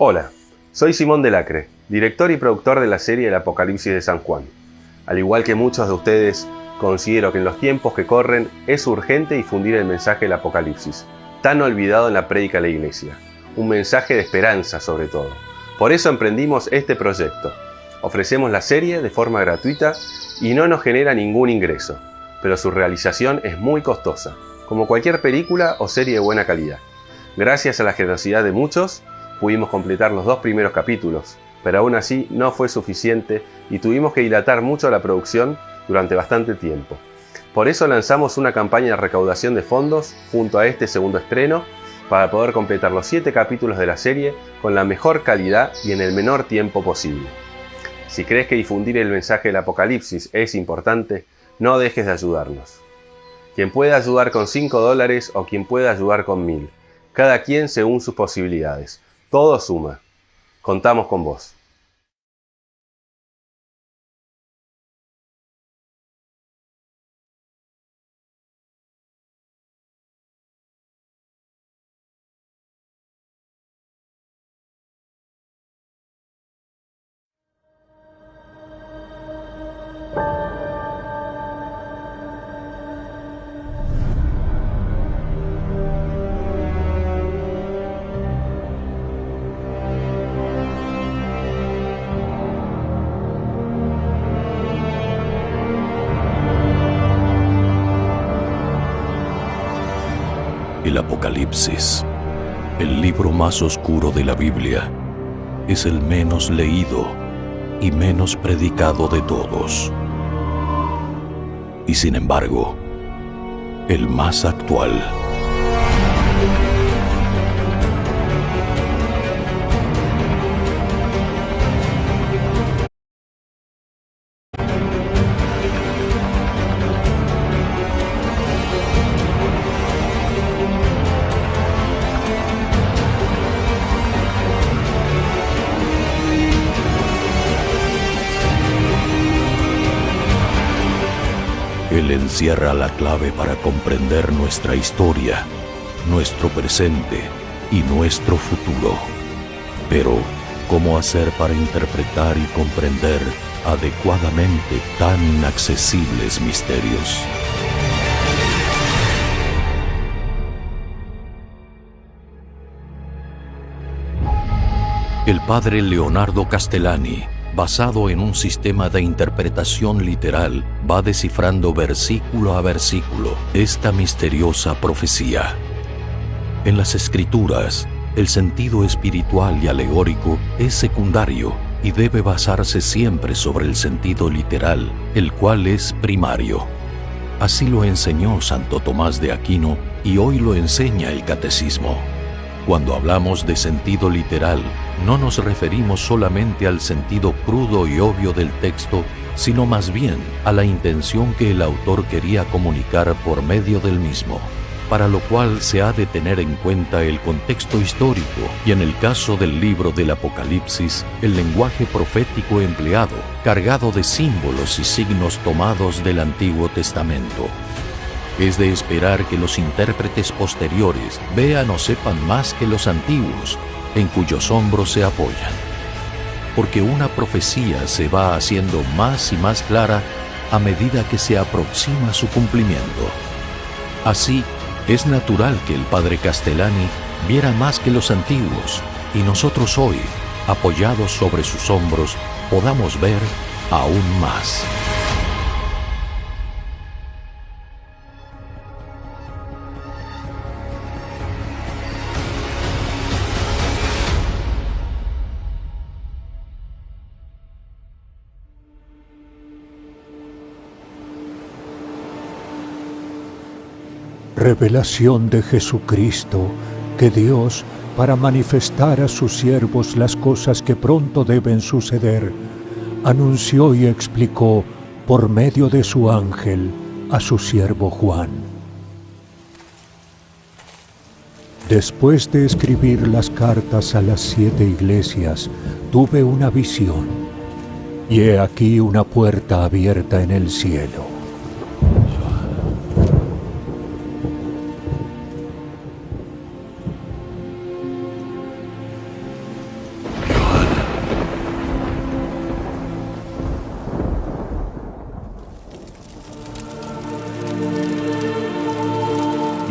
Hola, soy Simón del Acre, director y productor de la serie El Apocalipsis de San Juan. Al igual que muchos de ustedes, considero que en los tiempos que corren es urgente difundir el mensaje del Apocalipsis, tan olvidado en la prédica de la Iglesia. Un mensaje de esperanza sobre todo. Por eso emprendimos este proyecto. Ofrecemos la serie de forma gratuita y no nos genera ningún ingreso, pero su realización es muy costosa, como cualquier película o serie de buena calidad. Gracias a la generosidad de muchos, pudimos completar los 2 primeros capítulos, pero aún así no fue suficiente y tuvimos que dilatar mucho la producción durante bastante tiempo. Por eso lanzamos una campaña de recaudación de fondos junto a este segundo estreno para poder completar los 7 capítulos de la serie con la mejor calidad y en el menor tiempo posible. Si crees que difundir el mensaje del Apocalipsis es importante, no dejes de ayudarnos. Quien pueda ayudar con $5 o quien pueda ayudar con 1000, cada quien según sus posibilidades. Todo suma. Contamos con vos. El Apocalipsis, el libro más oscuro de la Biblia, es el menos leído y menos predicado de todos. Y sin embargo, el más actual. Él encierra la clave para comprender nuestra historia, nuestro presente y nuestro futuro. Pero, ¿cómo hacer para interpretar y comprender adecuadamente tan inaccesibles misterios? El padre Leonardo Castellani, basado en un sistema de interpretación literal, va descifrando versículo a versículo esta misteriosa profecía. En las Escrituras, el sentido espiritual y alegórico es secundario y debe basarse siempre sobre el sentido literal, el cual es primario. Así lo enseñó Santo Tomás de Aquino y hoy lo enseña el Catecismo. Cuando hablamos de sentido literal, no nos referimos solamente al sentido crudo y obvio del texto, sino más bien a la intención que el autor quería comunicar por medio del mismo, para lo cual se ha de tener en cuenta el contexto histórico y, en el caso del libro del Apocalipsis, el lenguaje profético empleado, cargado de símbolos y signos tomados del Antiguo Testamento. Es de esperar que los intérpretes posteriores vean o sepan más que los antiguos, en cuyos hombros se apoyan. Porque una profecía se va haciendo más y más clara a medida que se aproxima su cumplimiento. Así, es natural que el padre Castellani viera más que los antiguos, y nosotros hoy, apoyados sobre sus hombros, podamos ver aún más. Revelación de Jesucristo, que Dios, para manifestar a sus siervos las cosas que pronto deben suceder, anunció y explicó por medio de su ángel a su siervo Juan. Después de escribir las cartas a las 7 iglesias, tuve una visión, y he aquí una puerta abierta en el cielo.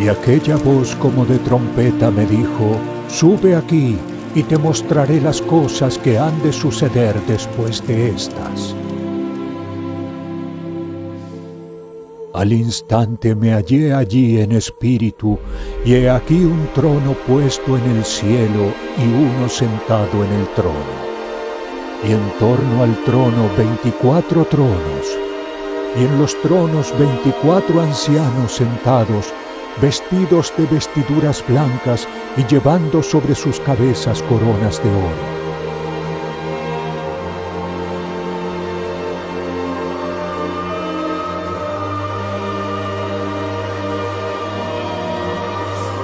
Y aquella voz como de trompeta me dijo: sube aquí y te mostraré las cosas que han de suceder después de estas. Al instante me hallé allí en espíritu, y he aquí un trono puesto en el cielo y uno sentado en el trono. Y en torno al trono 24 tronos, y en los tronos 24 ancianos sentados, vestidos de vestiduras blancas y llevando sobre sus cabezas coronas de oro.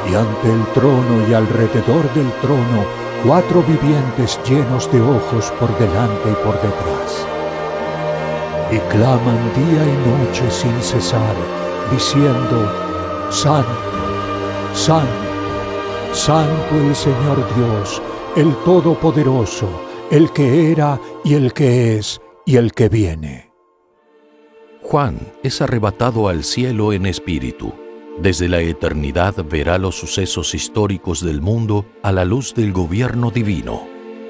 Y ante el trono y alrededor del trono, 4 vivientes llenos de ojos por delante y por detrás. Y claman día y noche sin cesar, diciendo: Santo, Santo, Santo el Señor Dios, el Todopoderoso, el que era y el que es y el que viene. Juan es arrebatado al cielo en espíritu. Desde la eternidad verá los sucesos históricos del mundo a la luz del gobierno divino.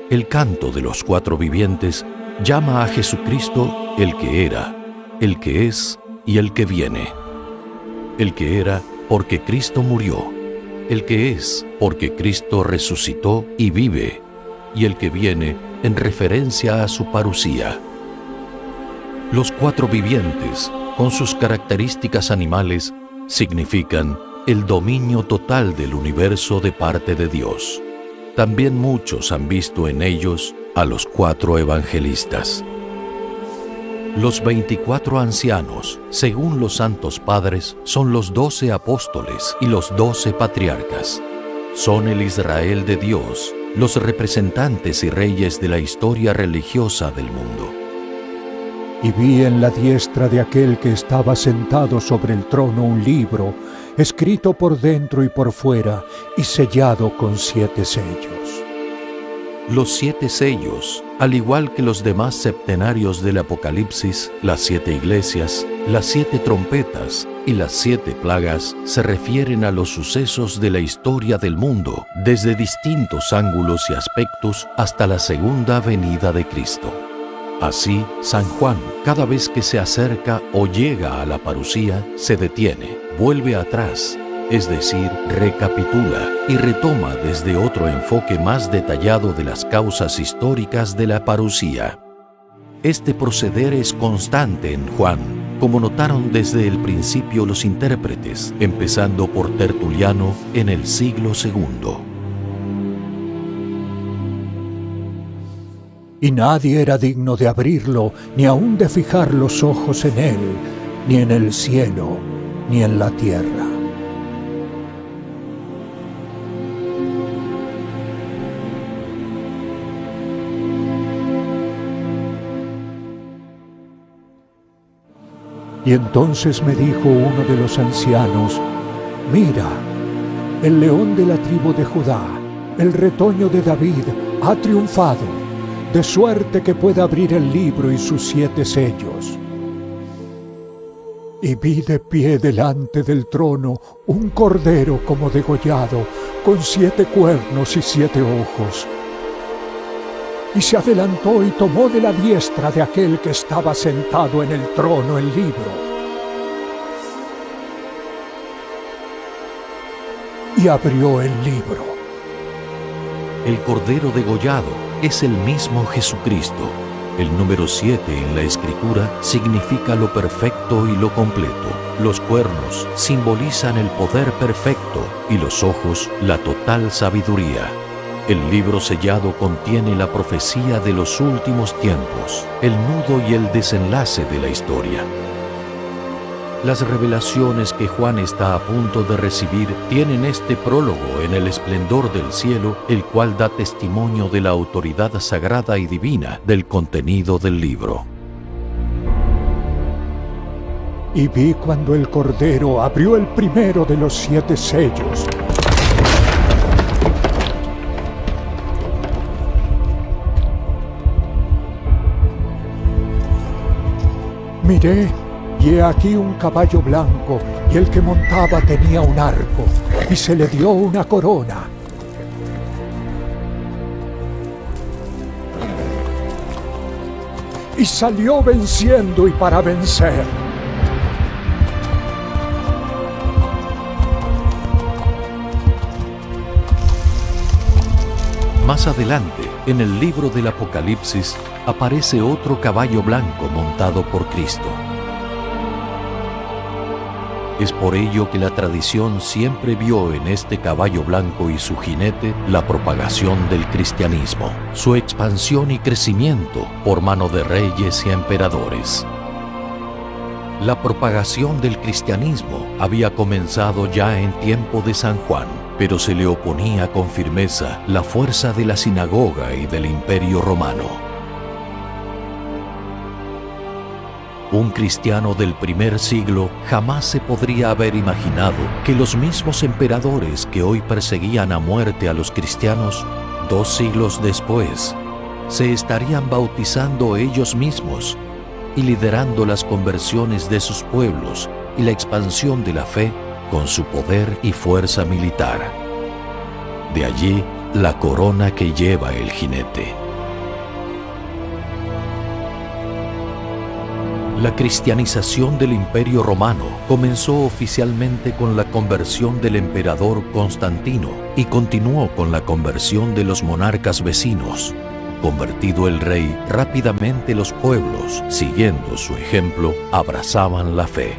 El canto de los 4 vivientes llama a Jesucristo el que era, el que es y el que viene. El que era porque Cristo murió, el que es porque Cristo resucitó y vive, y el que viene en referencia a su parusía. Los 4 vivientes, con sus características animales, significan el dominio total del universo de parte de Dios. También muchos han visto en ellos a los 4 evangelistas. Los 24 ancianos, según los santos padres, son los 12 apóstoles y los 12 patriarcas. Son el Israel de Dios, los representantes y reyes de la historia religiosa del mundo. Y vi en la diestra de aquel que estaba sentado sobre el trono un libro, escrito por dentro y por fuera, y sellado con 7 sellos. Los 7 sellos, al igual que los demás septenarios del Apocalipsis, las 7 iglesias, las 7 trompetas y las 7 plagas, se refieren a los sucesos de la historia del mundo, desde distintos ángulos y aspectos hasta la segunda venida de Cristo. Así, San Juan, cada vez que se acerca o llega a la parusía, se detiene, vuelve atrás, es decir, recapitula y retoma desde otro enfoque más detallado de las causas históricas de la parusía. Este proceder es constante en Juan, como notaron desde el principio los intérpretes, empezando por Tertuliano en el siglo II. Y nadie era digno de abrirlo, ni aun de fijar los ojos en él, ni en el cielo, ni en la tierra. Y entonces me dijo uno de los ancianos: mira, el león de la tribu de Judá, el retoño de David, ha triunfado, de suerte que pueda abrir el libro y sus 7 sellos. Y vi de pie delante del trono un cordero como degollado, con 7 cuernos y 7 ojos. Y se adelantó y tomó de la diestra de aquel que estaba sentado en el trono el libro. Y abrió el libro. El cordero degollado es el mismo Jesucristo. El número 7 en la Escritura significa lo perfecto y lo completo. Los cuernos simbolizan el poder perfecto y los ojos la total sabiduría. El libro sellado contiene la profecía de los últimos tiempos, el nudo y el desenlace de la historia. Las revelaciones que Juan está a punto de recibir tienen este prólogo en el esplendor del cielo, el cual da testimonio de la autoridad sagrada y divina del contenido del libro. Y vi cuando el Cordero abrió el primero de los 7 sellos. Miré, y he aquí un caballo blanco, y el que montaba tenía un arco, y se le dio una corona. Y salió venciendo y para vencer. Más adelante, en el libro del Apocalipsis, aparece otro caballo blanco montado por Cristo. Es por ello que la tradición siempre vio en este caballo blanco y su jinete la propagación del cristianismo, su expansión y crecimiento por mano de reyes y emperadores. La propagación del cristianismo había comenzado ya en tiempo de San Juan, pero se le oponía con firmeza la fuerza de la sinagoga y del Imperio Romano. Un cristiano del primer siglo jamás se podría haber imaginado que los mismos emperadores que hoy perseguían a muerte a los cristianos, 2 siglos después, se estarían bautizando ellos mismos y liderando las conversiones de sus pueblos y la expansión de la fe con su poder y fuerza militar. De allí la corona que lleva el jinete. La cristianización del Imperio Romano comenzó oficialmente con la conversión del emperador Constantino y continuó con la conversión de los monarcas vecinos. Convertido el rey, rápidamente los pueblos, siguiendo su ejemplo, abrazaban la fe.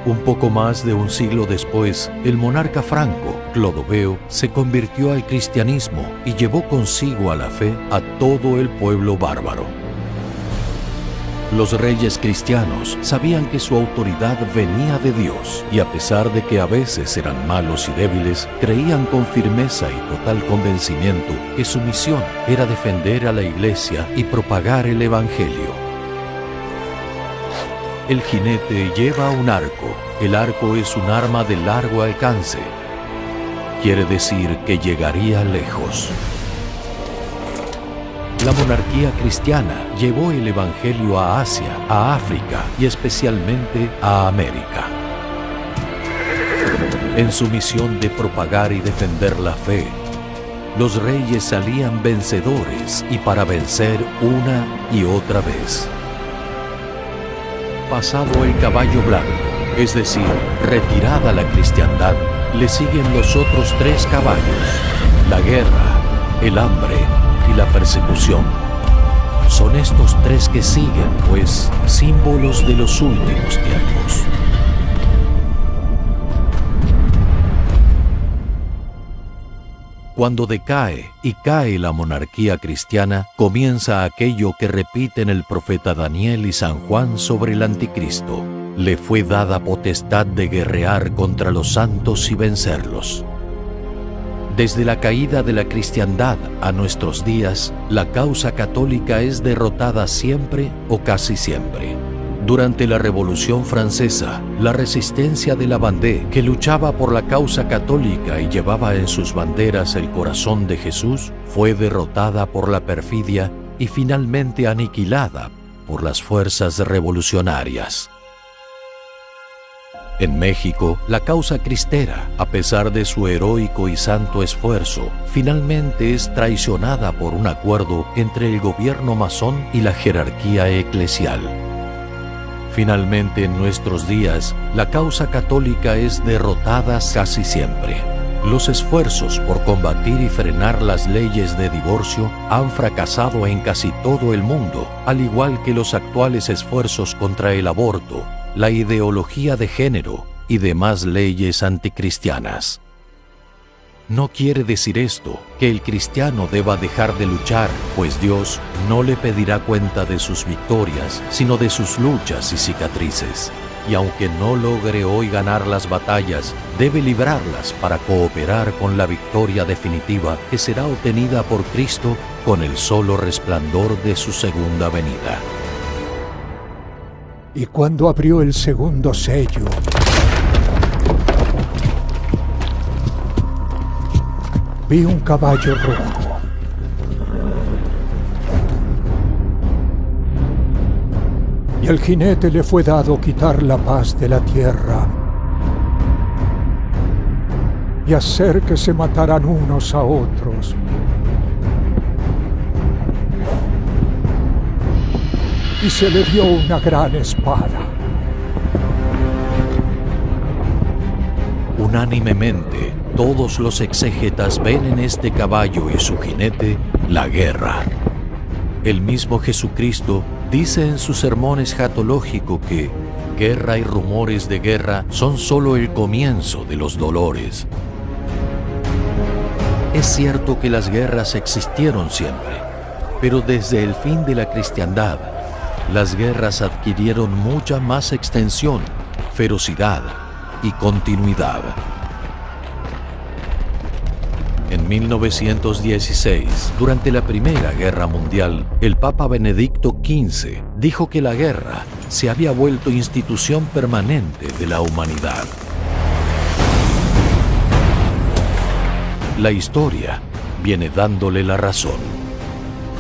Un poco más de un siglo después, el monarca franco, Clodoveo, se convirtió al cristianismo y llevó consigo a la fe a todo el pueblo bárbaro. Los reyes cristianos sabían que su autoridad venía de Dios y a pesar de que a veces eran malos y débiles, creían con firmeza y total convencimiento que su misión era defender a la Iglesia y propagar el Evangelio. El jinete lleva un arco. El arco es un arma de largo alcance. Quiere decir que llegaría lejos. La monarquía cristiana llevó el Evangelio a Asia, a África y especialmente a América. En su misión de propagar y defender la fe, los reyes salían vencedores y para vencer una y otra vez. Pasado el caballo blanco, es decir, retirada la cristiandad, le siguen los otros 3 caballos: la guerra, el hambre y la persecución. Son estos 3 que siguen, pues, símbolos de los últimos tiempos. Cuando decae y cae la monarquía cristiana, comienza aquello que repiten el profeta Daniel y San Juan sobre el anticristo. Le fue dada potestad de guerrear contra los santos y vencerlos. Desde la caída de la cristiandad a nuestros días, la causa católica es derrotada siempre o casi siempre. Durante la Revolución Francesa, la resistencia de la Vendée, que luchaba por la causa católica y llevaba en sus banderas el corazón de Jesús, fue derrotada por la perfidia y finalmente aniquilada por las fuerzas revolucionarias. En México, la causa cristera, a pesar de su heroico y santo esfuerzo, finalmente es traicionada por un acuerdo entre el gobierno masón y la jerarquía eclesial. Finalmente, en nuestros días, la causa católica es derrotada casi siempre. Los esfuerzos por combatir y frenar las leyes de divorcio han fracasado en casi todo el mundo, al igual que los actuales esfuerzos contra el aborto, la ideología de género y demás leyes anticristianas. No quiere decir esto que el cristiano deba dejar de luchar, pues Dios no le pedirá cuenta de sus victorias, sino de sus luchas y cicatrices. Y aunque no logre hoy ganar las batallas, debe librarlas para cooperar con la victoria definitiva que será obtenida por Cristo con el solo resplandor de su segunda venida. Y cuando abrió el segundo sello, vi un caballo rojo. Y el jinete le fue dado quitar la paz de la tierra y hacer que se mataran unos a otros. Y se le dio una gran espada. Unánimemente, todos los exégetas ven en este caballo y su jinete la guerra. El mismo Jesucristo dice en su sermón escatológico que guerra y rumores de guerra son solo el comienzo de los dolores. Es cierto que las guerras existieron siempre, pero desde el fin de la cristiandad, las guerras adquirieron mucha más extensión, ferocidad y continuidad. En 1916, durante la Primera Guerra Mundial, el Papa Benedicto XV dijo que la guerra se había vuelto institución permanente de la humanidad. La historia viene dándole la razón.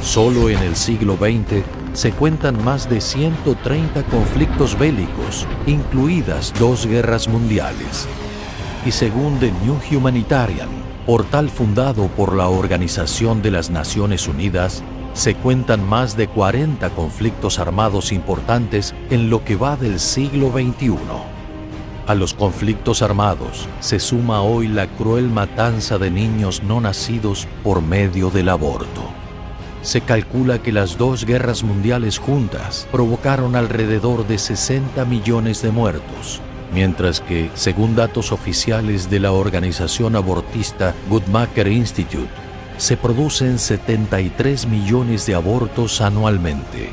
Solo en el siglo XX se cuentan más de 130 conflictos bélicos, incluidas 2 guerras mundiales. Y según The New Humanitarian, portal fundado por la Organización de las Naciones Unidas, se cuentan más de 40 conflictos armados importantes en lo que va del siglo XXI. A los conflictos armados se suma hoy la cruel matanza de niños no nacidos por medio del aborto. Se calcula que las 2 guerras mundiales juntas provocaron alrededor de 60 millones de muertos, mientras que, según datos oficiales de la organización abortista Guttmacher Institute, se producen 73 millones de abortos anualmente.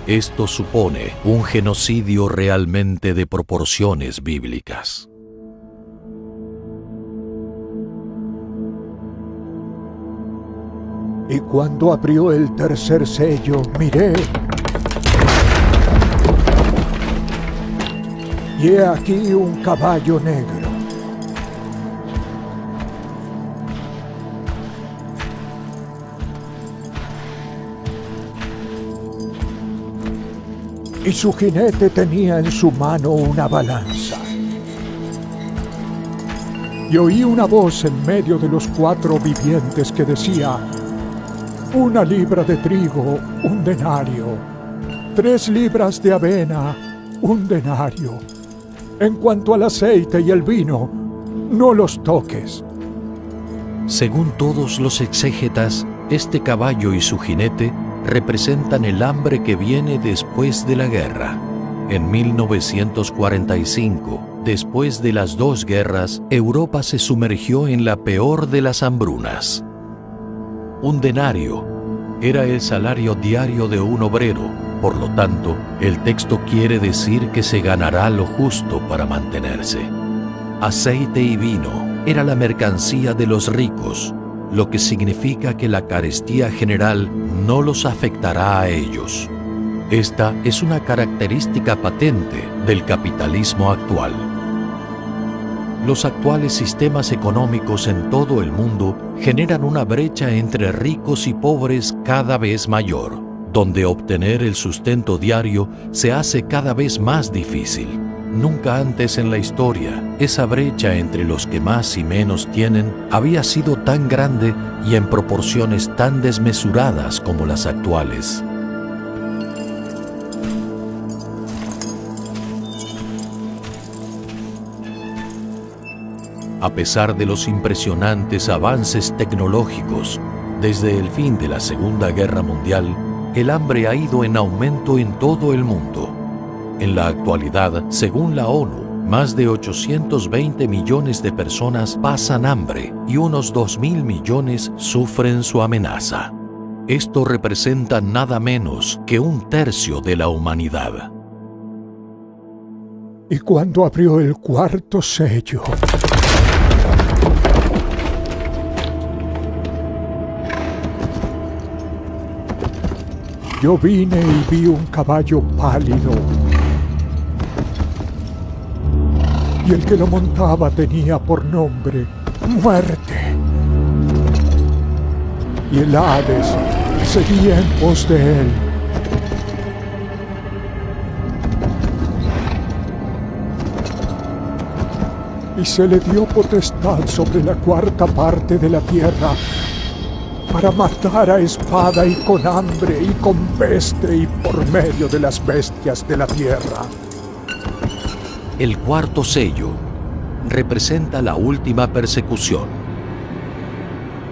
Esto supone un genocidio realmente de proporciones bíblicas. Y cuando abrió el tercer sello, miré, y he aquí un caballo negro. Y su jinete tenía en su mano una balanza. Y oí una voz en medio de los 4 vivientes que decía: 1 libra de trigo, 1 denario. 3 libras de avena, 1 denario. En cuanto al aceite y el vino, no los toques. Según todos los exégetas, este caballo y su jinete representan el hambre que viene después de la guerra. En 1945, después de las 2 guerras, Europa se sumergió en la peor de las hambrunas. 1 denario era el salario diario de un obrero. Por lo tanto, el texto quiere decir que se ganará lo justo para mantenerse. Aceite y vino era la mercancía de los ricos, lo que significa que la carestía general no los afectará a ellos. Esta es una característica patente del capitalismo actual. Los actuales sistemas económicos en todo el mundo generan una brecha entre ricos y pobres cada vez mayor, donde obtener el sustento diario se hace cada vez más difícil. Nunca antes en la historia, esa brecha entre los que más y menos tienen había sido tan grande y en proporciones tan desmesuradas como las actuales. A pesar de los impresionantes avances tecnológicos, desde el fin de la Segunda Guerra Mundial, el hambre ha ido en aumento en todo el mundo. En la actualidad, según la ONU, más de 820 millones de personas pasan hambre y unos 2.000 millones sufren su amenaza. Esto representa nada menos que 1/3 de la humanidad. Y cuando abrió el 4º sello, yo vine y vi un caballo pálido, y el que lo montaba tenía por nombre Muerte. Y el Hades seguía en pos de él. y se le dio potestad sobre la cuarta parte de la tierra, para matar a espada y con hambre y con peste y por medio de las bestias de la tierra. El cuarto sello representa la última persecución,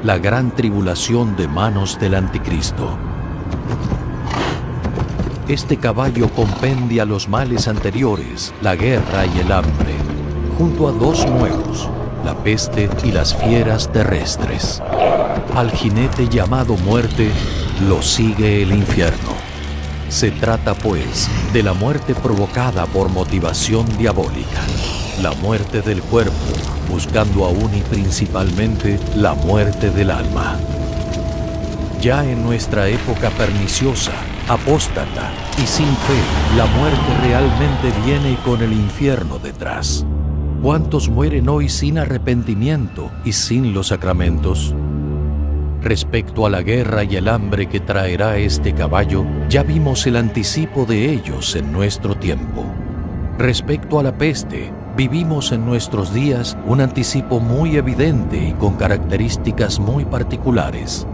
la gran tribulación de manos del Anticristo. Este caballo compendia los males anteriores, la guerra y el hambre, junto a dos nuevos, la peste y las fieras terrestres. Al jinete llamado muerte lo sigue el infierno. Se trata, pues, de la muerte provocada por motivación diabólica, la muerte del cuerpo, buscando aún y principalmente la muerte del alma. Ya en nuestra época perniciosa, apóstata y sin fe, la muerte realmente viene con el infierno detrás. ¿Cuántos mueren hoy sin arrepentimiento y sin los sacramentos? Respecto a la guerra y el hambre que traerá este caballo, ya vimos el anticipo de ellos en nuestro tiempo. Respecto a la peste, vivimos en nuestros días un anticipo muy evidente y con características muy particulares.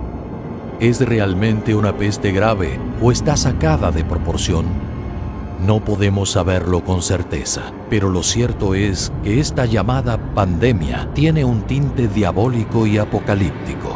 ¿Es realmente una peste grave o está sacada de proporción? No podemos saberlo con certeza, pero lo cierto es que esta llamada pandemia tiene un tinte diabólico y apocalíptico.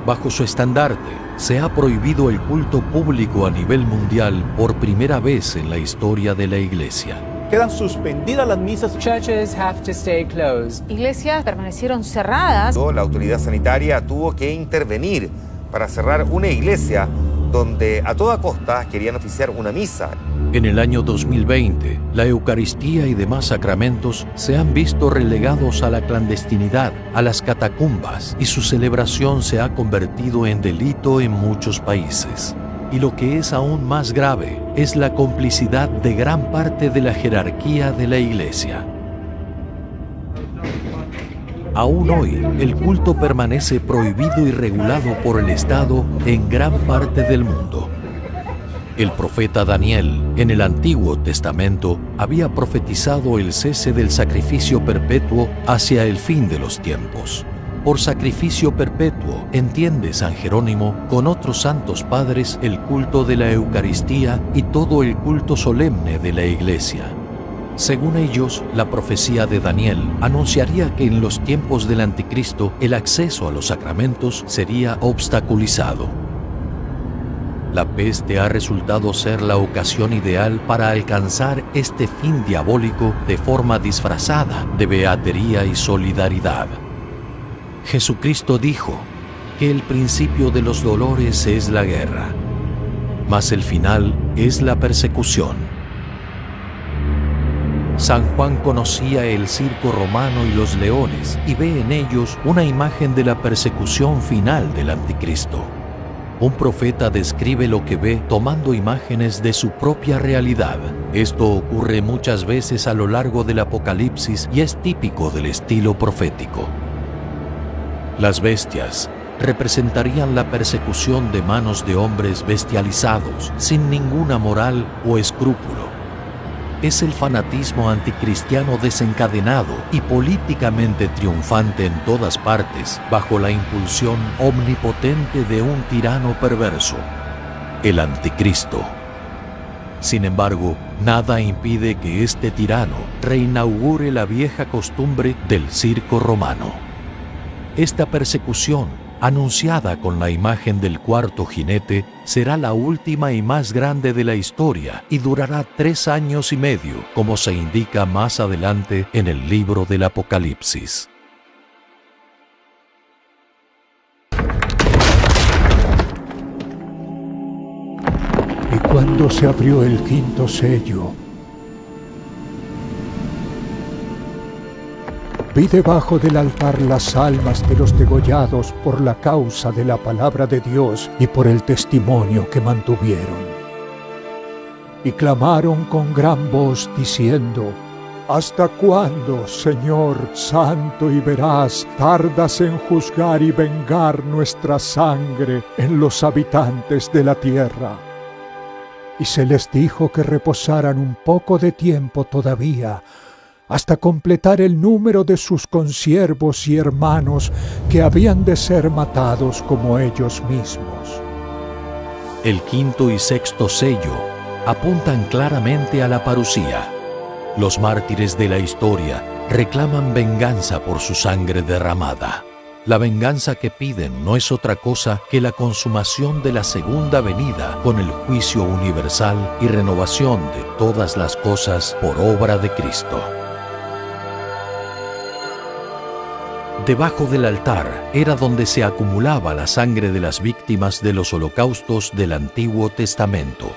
Bajo su estandarte, se ha prohibido el culto público a nivel mundial por primera vez en la historia de la Iglesia. Quedan suspendidas las misas. Churches have to stay closed. Iglesias permanecieron cerradas. La autoridad sanitaria tuvo que intervenir para cerrar una iglesia donde a toda costa querían oficiar una misa. En el año 2020, la Eucaristía y demás sacramentos se han visto relegados a la clandestinidad, a las catacumbas, y su celebración se ha convertido en delito en muchos países. Y lo que es aún más grave es la complicidad de gran parte de la jerarquía de la Iglesia. Aún hoy, el culto permanece prohibido y regulado por el Estado en gran parte del mundo. El profeta Daniel, en el Antiguo Testamento, había profetizado el cese del sacrificio perpetuo hacia el fin de los tiempos. Por sacrificio perpetuo entiende San Jerónimo con otros santos padres el culto de la Eucaristía y todo el culto solemne de la Iglesia. Según ellos, la profecía de Daniel anunciaría que en los tiempos del Anticristo el acceso a los sacramentos sería obstaculizado. La peste ha resultado ser la ocasión ideal para alcanzar este fin diabólico de forma disfrazada de beatería y solidaridad. Jesucristo dijo que el principio de los dolores es la guerra, mas el final es la persecución. San Juan conocía el circo romano y los leones y ve en ellos una imagen de la persecución final del Anticristo. Un profeta describe lo que ve tomando imágenes de su propia realidad. Esto ocurre muchas veces a lo largo del Apocalipsis y es típico del estilo profético. Las bestias representarían la persecución de manos de hombres bestializados, sin ninguna moral o escrúpulo. Es el fanatismo anticristiano desencadenado y políticamente triunfante en todas partes, bajo la impulsión omnipotente de un tirano perverso, el Anticristo. Sin embargo, nada impide que este tirano reinaugure la vieja costumbre del circo romano. Esta persecución, anunciada con la imagen del cuarto jinete, será la última y más grande de la historia y durará 3 años y medio, como se indica más adelante en el libro del Apocalipsis. Y cuando se abrió el quinto sello, vi debajo del altar las almas de los degollados por la causa de la palabra de Dios y por el testimonio que mantuvieron. Y clamaron con gran voz diciendo: ¿Hasta cuándo, Señor, santo y veraz, tardas en juzgar y vengar nuestra sangre en los habitantes de la tierra? Y se les dijo que reposaran un poco de tiempo todavía, hasta completar el número de sus consiervos y hermanos que habían de ser matados como ellos mismos. El quinto y sexto sello apuntan claramente a la parusía. Los mártires de la historia reclaman venganza por su sangre derramada. La venganza que piden no es otra cosa que la consumación de la segunda venida con el juicio universal y renovación de todas las cosas por obra de Cristo. Debajo del altar era donde se acumulaba la sangre de las víctimas de los holocaustos del Antiguo Testamento.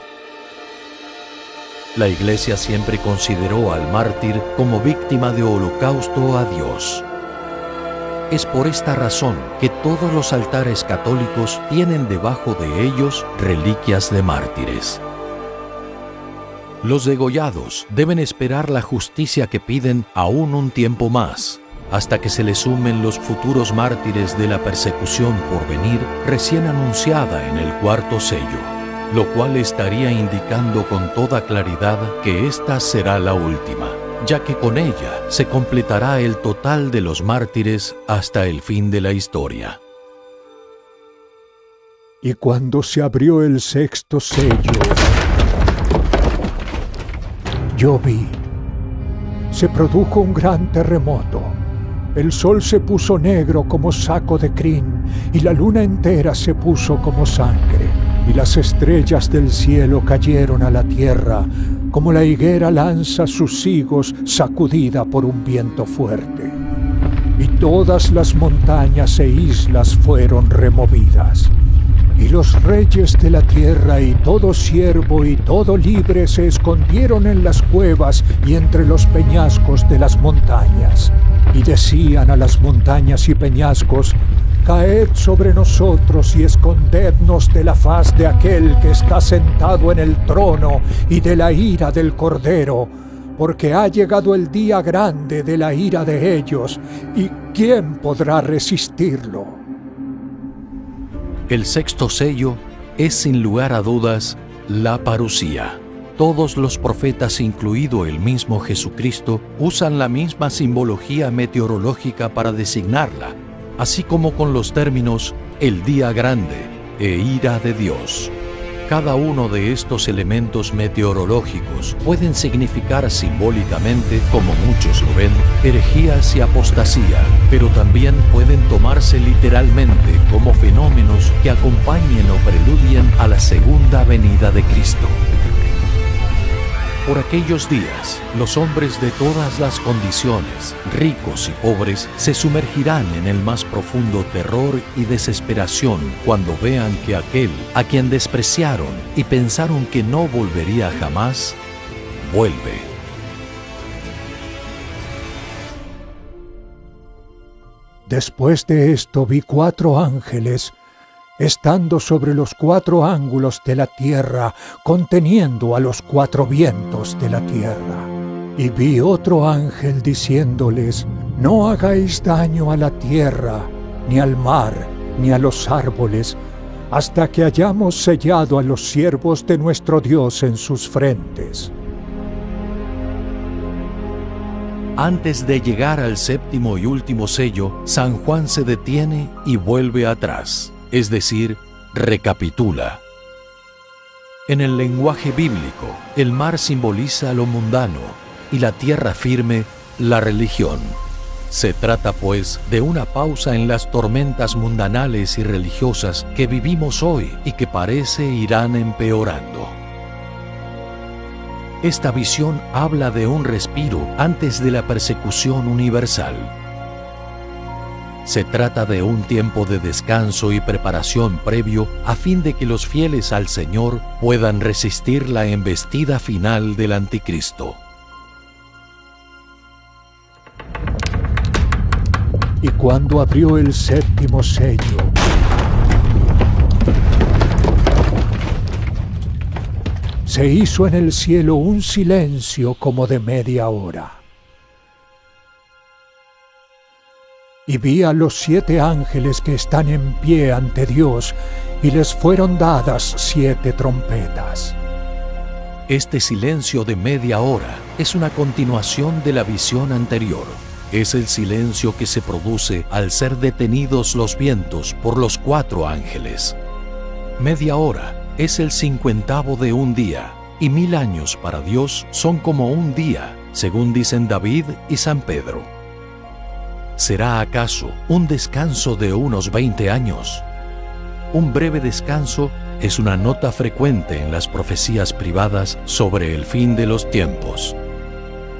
La Iglesia siempre consideró al mártir como víctima de holocausto a Dios. Es por esta razón que todos los altares católicos tienen debajo de ellos reliquias de mártires. Los degollados deben esperar la justicia que piden aún un tiempo más, hasta que se les sumen los futuros mártires de la persecución por venir recién anunciada en el cuarto sello, lo cual estaría indicando con toda claridad que esta será la última, ya que con ella se completará el total de los mártires hasta el fin de la historia. Y cuando se abrió el sexto sello, yo vi, se produjo un gran terremoto. El sol se puso negro como saco de crin, y la luna entera se puso como sangre, y las estrellas del cielo cayeron a la tierra, como la higuera lanza sus higos sacudida por un viento fuerte. Y todas las montañas e islas fueron removidas. Y los reyes de la tierra y todo siervo y todo libre se escondieron en las cuevas y entre los peñascos de las montañas. Y decían a las montañas y peñascos: caed sobre nosotros y escondednos de la faz de aquel que está sentado en el trono y de la ira del Cordero, porque ha llegado el día grande de la ira de ellos, y ¿quién podrá resistirlo? El sexto sello es sin lugar a dudas la parusía. Todos los profetas, incluido el mismo Jesucristo, usan la misma simbología meteorológica para designarla, así como con los términos el día grande e ira de Dios. Cada uno de estos elementos meteorológicos pueden significar simbólicamente, como muchos lo ven, herejías y apostasía, pero también pueden tomarse literalmente como fenómenos que acompañen o preludien a la segunda venida de Cristo. Por aquellos días, los hombres de todas las condiciones, ricos y pobres, se sumergirán en el más profundo terror y desesperación cuando vean que aquel a quien despreciaron y pensaron que no volvería jamás, vuelve. Después de esto vi 4 ángeles estando sobre los 4 ángulos de la tierra, conteniendo a los 4 vientos de la tierra. Y vi otro ángel diciéndoles: no hagáis daño a la tierra, ni al mar, ni a los árboles, hasta que hayamos sellado a los siervos de nuestro Dios en sus frentes. Antes de llegar al séptimo y último sello, San Juan se detiene y vuelve atrás. Es decir, recapitula. En el lenguaje bíblico, el mar simboliza lo mundano y la tierra firme, la religión. Se trata, pues, de una pausa en las tormentas mundanales y religiosas que vivimos hoy y que parece irán empeorando. Esta visión habla de un respiro antes de la persecución universal. Se trata de un tiempo de descanso y preparación previo a fin de que los fieles al Señor puedan resistir la embestida final del Anticristo. Y cuando abrió el séptimo sello, se hizo en el cielo un silencio como de media hora. Y vi a los 7 ángeles que están en pie ante Dios, y les fueron dadas 7 trompetas. Este silencio de media hora es una continuación de la visión anterior. Es el silencio que se produce al ser detenidos los vientos por los 4 ángeles. Media hora es el 50avo de un día, y 1000 años para Dios son como un día, según dicen David y San Pedro. ¿Será acaso un descanso de unos 20 años? Un breve descanso es una nota frecuente en las profecías privadas sobre el fin de los tiempos.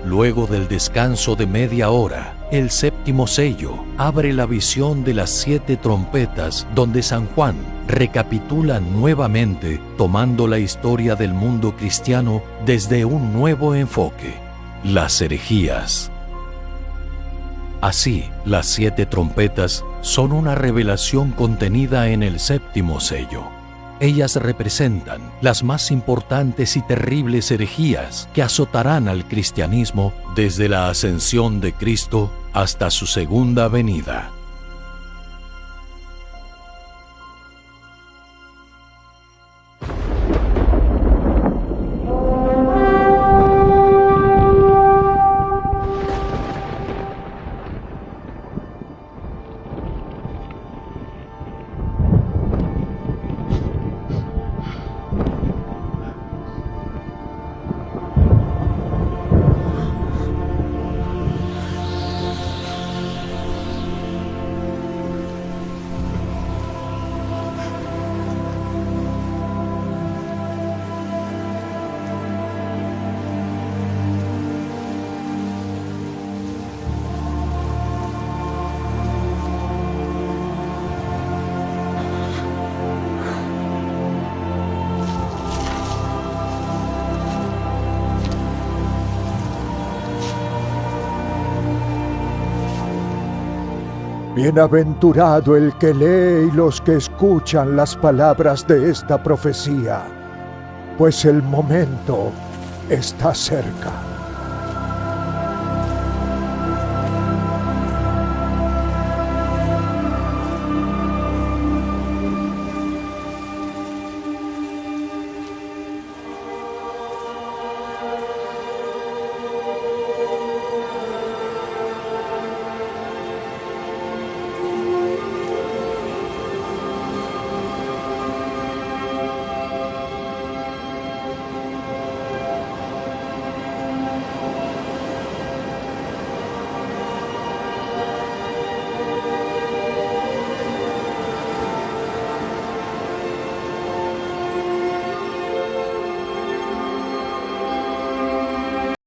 Luego del descanso de media hora, el 7º sello abre la visión de las 7 trompetas, donde San Juan recapitula nuevamente, tomando la historia del mundo cristiano desde un nuevo enfoque: las herejías. Así, las 7 trompetas son una revelación contenida en el 7º sello. Ellas representan las más importantes y terribles herejías que azotarán al cristianismo desde la ascensión de Cristo hasta su segunda venida. Bienaventurado el que lee y los que escuchan las palabras de esta profecía, pues el momento está cerca.